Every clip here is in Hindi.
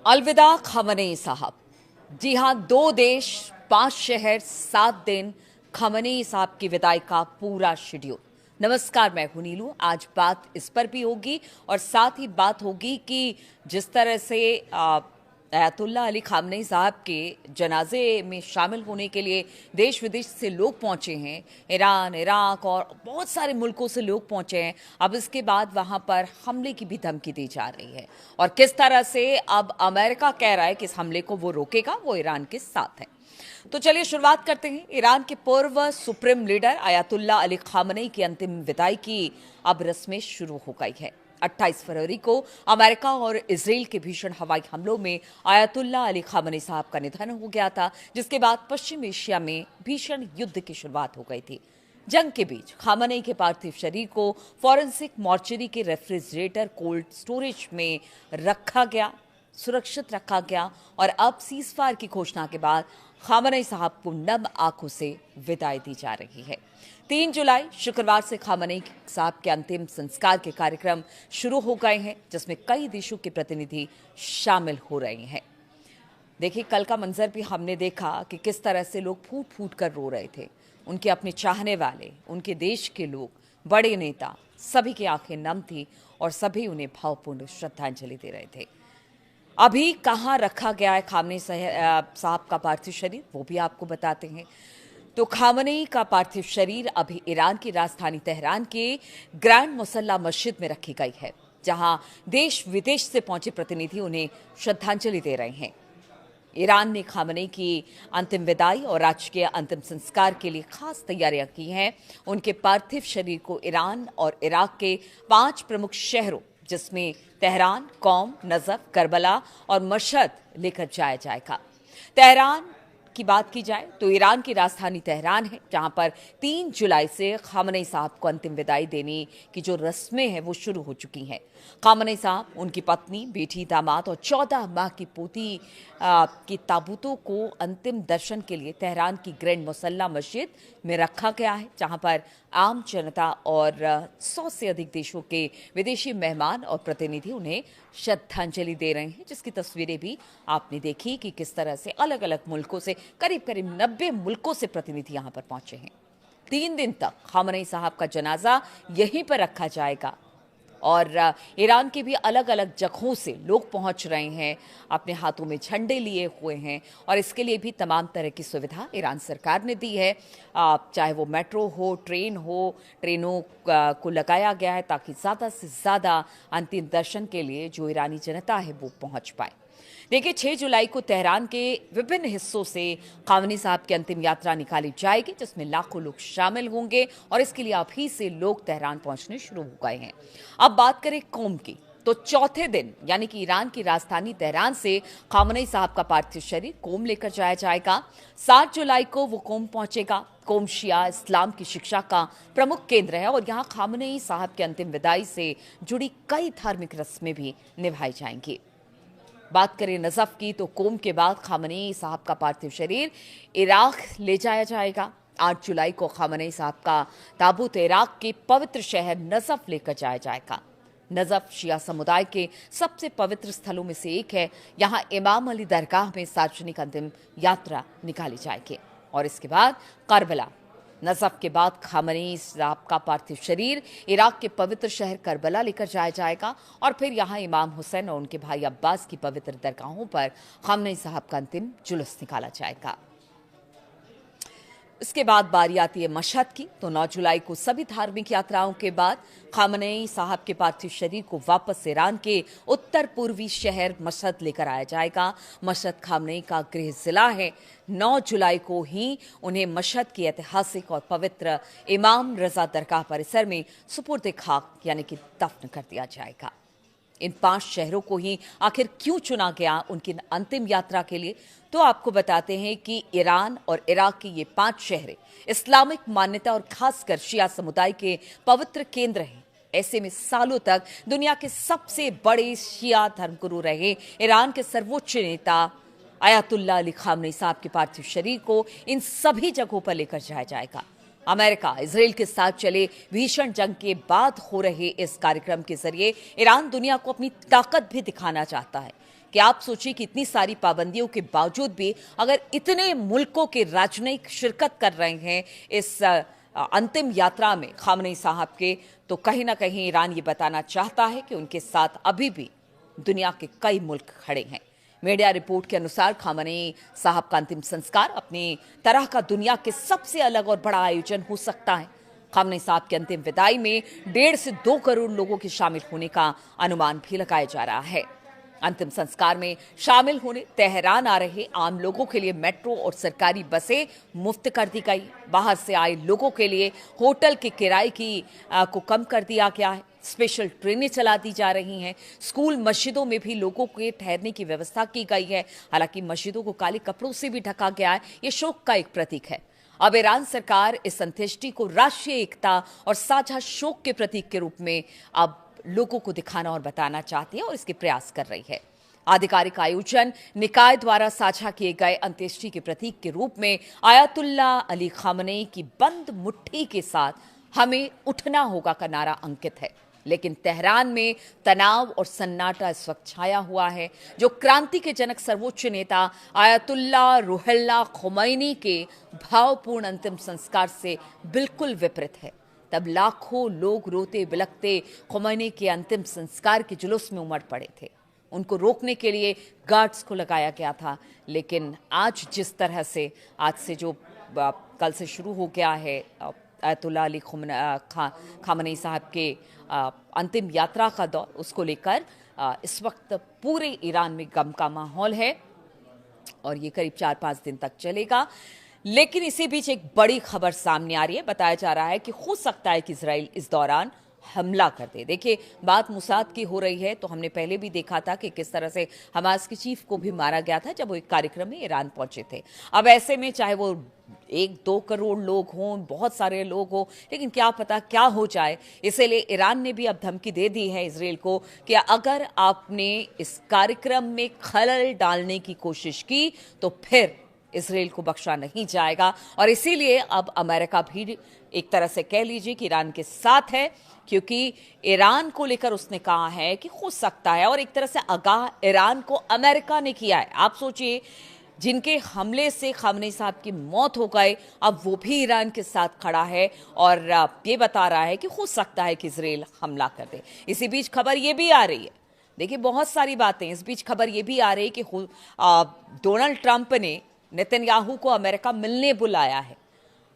अलविदा खमनेई साहब। जी हां, 2 देश 5 शहर 7 दिन, खमनेई साहब की विदाई का पूरा शेड्यूल। नमस्कार, मैं हूं नीलू। आज बात इस पर भी होगी और साथ ही बात होगी कि जिस तरह से अयातुल्ला अली खामनेई साहब के जनाजे में शामिल होने के लिए देश विदेश से लोग पहुंचे हैं। ईरान, इराक और बहुत सारे मुल्कों से लोग पहुंचे हैं। अब इसके बाद वहां पर हमले की भी धमकी दी जा रही है और किस तरह से अब अमेरिका कह रहा है कि इस हमले को वो रोकेगा, वो ईरान के साथ है। तो चलिए शुरुआत करते हैं। ईरान के पूर्व supreme leader Ayatollah Ali Khamenei की अंतिम विदाई की अब रस्में शुरू हो गई है। 28 फरवरी को अमेरिका और इजराइल के भीषण हवाई हमलों में अयातुल्ला अली खामनेई साहब का निधन हो गया था, जिसके बाद पश्चिम एशिया में भीषण युद्ध की शुरुआत हो गई थी। जंग के बीच खामनेई के पार्थिव शरीर को फॉरेंसिक मॉर्चरी के रेफ्रिजरेटर कोल्ड स्टोरेज में रखा गया, सुरक्षित रखा गया और अब सीजफायर की घोषणा के बाद खामनेई साहब को नम आंखों से विदाई दी जा रही है। 3 जुलाई शुक्रवार से खामनेई साहब के अंतिम संस्कार के कार्यक्रम शुरू हो गए हैं, जिसमें कई देशों के प्रतिनिधि शामिल हो रहे हैं। देखिए, कल का मंजर भी हमने देखा कि किस तरह से लोग फूट फूट कर रो रहे थे। उनके अपने चाहने वाले, उनके देश के लोग, बड़े नेता, सभी की आंखें नम थी और सभी उन्हें भावपूर्ण श्रद्धांजलि दे रहे थे। अभी कहाँ रखा गया है खामनेई साहब का पार्थिव शरीर, वो भी आपको बताते हैं। तो खामनेई का पार्थिव शरीर अभी ईरान की राजधानी तेहरान के ग्रैंड मुसल्ला मस्जिद में रखी गई है, जहां देश विदेश से पहुंचे प्रतिनिधि उन्हें श्रद्धांजलि दे रहे हैं। ईरान ने खामनेई की अंतिम विदाई और राजकीय अंतिम संस्कार के लिए खास तैयारियां की हैं। उनके पार्थिव शरीर को ईरान और इराक के 5 प्रमुख शहरों, जिसमें तेहरान, कौम, नजफ, करबला और मशहद लेकर जाया जाएगा। तेहरान की बात की जाए तो ईरान की राजधानी तेहरान है, जहां पर 3 जुलाई से खामनेई साहब को अंतिम विदाई देने की जो रस्में हैं वो शुरू हो चुकी हैं। खामनेई साहब, उनकी पत्नी, बेटी, दामाद और 14 माह की पोती की ताबूतों को अंतिम दर्शन के लिए तेहरान की ग्रैंड मुसल्ला मस्जिद में रखा गया है, जहां पर आम जनता और 100 से अधिक देशों के विदेशी मेहमान और प्रतिनिधि उन्हें श्रद्धांजलि दे रहे हैं, जिसकी तस्वीरें भी आपने देखी कि किस तरह से अलग अलग मुल्कों से करीब करीब 90 मुल्कों से प्रतिनिधि यहां पर पहुंचे हैं। 3 दिन तक खामनेई साहब का जनाजा यहीं पर रखा जाएगा और ईरान के भी अलग अलग जगहों से लोग पहुंच रहे हैं, अपने हाथों में झंडे लिए हुए हैं और इसके लिए भी तमाम तरह की सुविधा ईरान सरकार ने दी है। चाहे वो मेट्रो हो, ट्रेन हो, ट्रेनों को लगाया गया है ताकि ज़्यादा से ज़्यादा अंतिम दर्शन के लिए जो ईरानी जनता है वो पहुंच पाए। देखिए, 6 जुलाई को तेहरान के विभिन्न हिस्सों से खामनेई साहब की अंतिम यात्रा निकाली जाएगी, जिसमें लाखों लोग शामिल होंगे और इसके लिए अभी से लोग तेहरान पहुंचने शुरू हो गए हैं। अब बात करें कोम की, तो चौथे दिन यानी कि ईरान की राजधानी तेहरान से खामनेई साहब का पार्थिव शरीर कोम लेकर जाया जाएगा। 7 जुलाई को वो कोम पहुंचेगा। कोम शिया इस्लाम की शिक्षा का प्रमुख केंद्र है और यहाँ खामनेई साहब की अंतिम विदाई से जुड़ी कई धार्मिक रस्में भी निभाई जाएंगी। बात करें नजफ की, तो कोम के बाद खामनेई साहब का पार्थिव शरीर इराक ले जाया जाएगा। 8 जुलाई को खामनेई साहब का ताबूत इराक के पवित्र शहर नजफ लेकर जाया जाएगा। नजफ शिया समुदाय के सबसे पवित्र स्थलों में से एक है। यहाँ इमाम अली दरगाह में सार्वजनिक अंतिम यात्रा निकाली जाएगी और इसके बाद करबला। नजफ के बाद खामनेई साहब का पार्थिव शरीर इराक के पवित्र शहर करबला लेकर जाया जाएगा और फिर यहाँ इमाम हुसैन और उनके भाई अब्बास की पवित्र दरगाहों पर खामनेई साहब का अंतिम जुलूस निकाला जाएगा। इसके बाद बारी आती है मशहद की, तो 9 जुलाई को सभी धार्मिक यात्राओं के बाद खामनेई साहब के पार्थिव शरीर को वापस ईरान के उत्तर पूर्वी शहर मशहद लेकर आया जाएगा। मशहद खामनेई का गृह जिला है। 9 जुलाई को ही उन्हें मशहद की ऐतिहासिक और पवित्र इमाम रजा दरगाह परिसर में सुपुर्द खाक यानी कि दफन कर दिया जाएगा। इन 5 शहरों को ही आखिर क्यों चुना गया उनकी अंतिम यात्रा के लिए, तो आपको बताते हैं कि ईरान और इराक के ये 5 शहर इस्लामिक मान्यता और खासकर शिया समुदाय के पवित्र केंद्र हैं। ऐसे में सालों तक दुनिया के सबसे बड़े शिया धर्मगुरु रहे ईरान के सर्वोच्च नेता अयातुल्ला अली खामनेई साहब के पार्थिव शरीर को इन सभी जगहों पर लेकर जाया जाएगा। अमेरिका इजराइल के साथ चले भीषण जंग के बाद हो रहे इस कार्यक्रम के जरिए ईरान दुनिया को अपनी ताकत भी दिखाना चाहता है कि आप सोचिए कि इतनी सारी पाबंदियों के बावजूद भी अगर इतने मुल्कों के राजनयिक शिरकत कर रहे हैं इस अंतिम यात्रा में खामनेई साहब के, तो कहीं ना कहीं ईरान ये बताना चाहता है कि उनके साथ अभी भी दुनिया के कई मुल्क खड़े हैं। मीडिया रिपोर्ट के अनुसार खामनेई साहब का अंतिम संस्कार अपनी तरह का दुनिया के सबसे अलग और बड़ा आयोजन हो सकता है। खामनेई साहब की अंतिम विदाई में 1.5 से 2 करोड़ लोगों के शामिल होने का अनुमान भी लगाया जा रहा है। अंतिम संस्कार में शामिल होने तेहरान आ रहे आम लोगों के लिए मेट्रो और सरकारी बसें मुफ्त कर दी गई। बाहर से आए लोगों के लिए होटल के किराए को कम कर दिया गया है। स्पेशल ट्रेनें चला दी जा रही हैं। स्कूल मस्जिदों में भी लोगों के ठहरने की व्यवस्था की गई है। हालांकि मस्जिदों को काले कपड़ों से भी ढका गया है। ये शोक का एक प्रतीक है। अब ईरान सरकार इस अंत्येष्टि को राष्ट्रीय एकता और साझा शोक के प्रतीक के रूप में अब लोगों को दिखाना और बताना चाहती है और इसके प्रयास कर रही है। आधिकारिक आयोजन निकाय द्वारा साझा किए गए अंत्येष्टि के प्रतीक के रूप में आयतुल्ला अली खामनेई की बंद मुट्ठी के साथ हमें उठना होगा का नारा अंकित है। लेकिन तेहरान में तनाव और सन्नाटा इस वक्त छाया हुआ है, जो क्रांति के जनक सर्वोच्च नेता आयतुल्ला रुहुल्लाह खोमैनी के भावपूर्ण अंतिम संस्कार से बिल्कुल विपरीत है। तब लाखों लोग रोते बिलखते खोमैनी के अंतिम संस्कार के जुलूस में उमड़ पड़े थे। उनको रोकने के लिए गार्ड्स को लगाया गया था। लेकिन आज जिस तरह से आज से जो कल से शुरू हो गया है आयतुल्ला अली खामनेई साहब के अंतिम यात्रा का दौर, उसको लेकर इस वक्त पूरे ईरान में गम का माहौल है और ये करीब 4-5 दिन तक चलेगा। लेकिन इसी बीच एक बड़ी खबर सामने आ रही है। बताया जा रहा है कि हो सकता है कि इजराइल इस दौरान हमला कर दे। देखिए, बात मुसाद की हो रही है तो हमने पहले भी देखा था कि किस तरह से हमास के चीफ को भी मारा गया था जब वो एक कार्यक्रम में ईरान पहुंचे थे। अब ऐसे में चाहे वो 1-2 करोड़ लोग हों, बहुत सारे लोग हों, लेकिन क्या पता क्या हो जाए। इसीलिए ईरान ने भी अब धमकी दे दी है इजराइल को कि अगर आपने इस कार्यक्रम में खलल डालने की कोशिश की तो फिर इजराइल को बख्शा नहीं जाएगा। और इसीलिए अब अमेरिका भी एक तरह से कह लीजिए कि ईरान के साथ है, क्योंकि ईरान को लेकर उसने कहा है कि हो सकता है, और एक तरह से आगाह ईरान को अमेरिका ने किया है। आप सोचिए, जिनके हमले से खामनेई साहब की मौत हो गई, अब वो भी ईरान के साथ खड़ा है और ये बता रहा है कि हो सकता है कि इजराइल हमला कर दे। इसी बीच खबर ये भी आ रही है, देखिए बहुत सारी बातें, इस बीच खबर ये भी आ रही है कि डोनाल्ड ट्रंप ने नेतन्याहू को अमेरिका मिलने बुलाया है।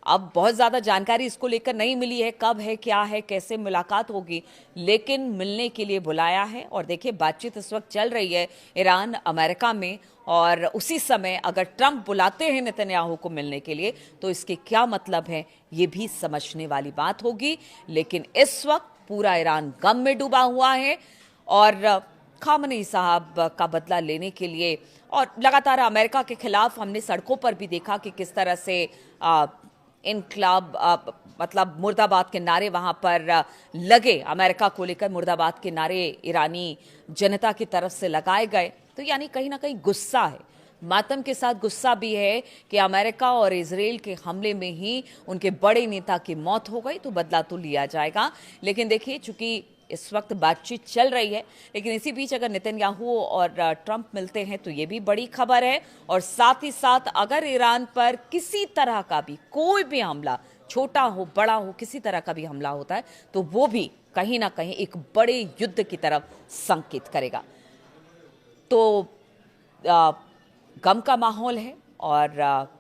अब बहुत ज़्यादा जानकारी इसको लेकर नहीं मिली है, कब है, क्या है, कैसे मुलाकात होगी, लेकिन मिलने के लिए बुलाया है। और देखिए, बातचीत इस वक्त चल रही है ईरान अमेरिका में, और उसी समय अगर ट्रंप बुलाते हैं नेतन्याहू को मिलने के लिए तो इसके क्या मतलब है, ये भी समझने वाली बात होगी। लेकिन इस वक्त पूरा ईरान गम में डूबा हुआ है और खामनेई साहब का बदला लेने के लिए, और लगातार अमेरिका के खिलाफ हमने सड़कों पर भी देखा कि किस तरह से इनकलाब मतलब मुर्दाबाद के नारे वहां पर लगे, अमेरिका को लेकर मुर्दाबाद के नारे ईरानी जनता की तरफ से लगाए गए। तो यानी कहीं ना कहीं गुस्सा है, मातम के साथ गुस्सा भी है कि अमेरिका और इजराइल के हमले में ही उनके बड़े नेता की मौत हो गई, तो बदला तो लिया जाएगा। लेकिन देखिए, चूंकि इस वक्त बातचीत चल रही है, लेकिन इसी बीच अगर नेतन्याहू और ट्रंप मिलते हैं तो ये भी बड़ी खबर है। और साथ ही साथ अगर ईरान पर किसी तरह का भी कोई भी हमला, छोटा हो बड़ा हो, किसी तरह का भी हमला होता है तो वो भी कहीं ना कहीं एक बड़े युद्ध की तरफ संकेत करेगा। तो गम का माहौल है और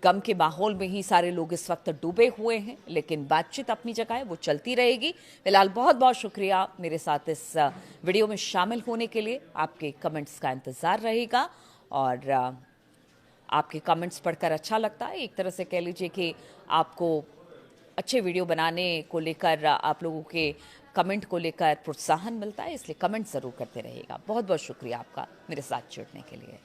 गम के माहौल में ही सारे लोग इस वक्त डूबे हुए हैं, लेकिन बातचीत अपनी जगह है, वो चलती रहेगी। फिलहाल बहुत बहुत शुक्रिया मेरे साथ इस वीडियो में शामिल होने के लिए। आपके कमेंट्स का इंतज़ार रहेगा और आपके कमेंट्स पढ़कर अच्छा लगता है। एक तरह से कह लीजिए कि आपको अच्छे वीडियो बनाने को लेकर, आप लोगों के कमेंट को लेकर प्रोत्साहन मिलता है, इसलिए कमेंट ज़रूर करते रहिएगा। बहुत बहुत शुक्रिया आपका मेरे साथ जुड़ने के लिए।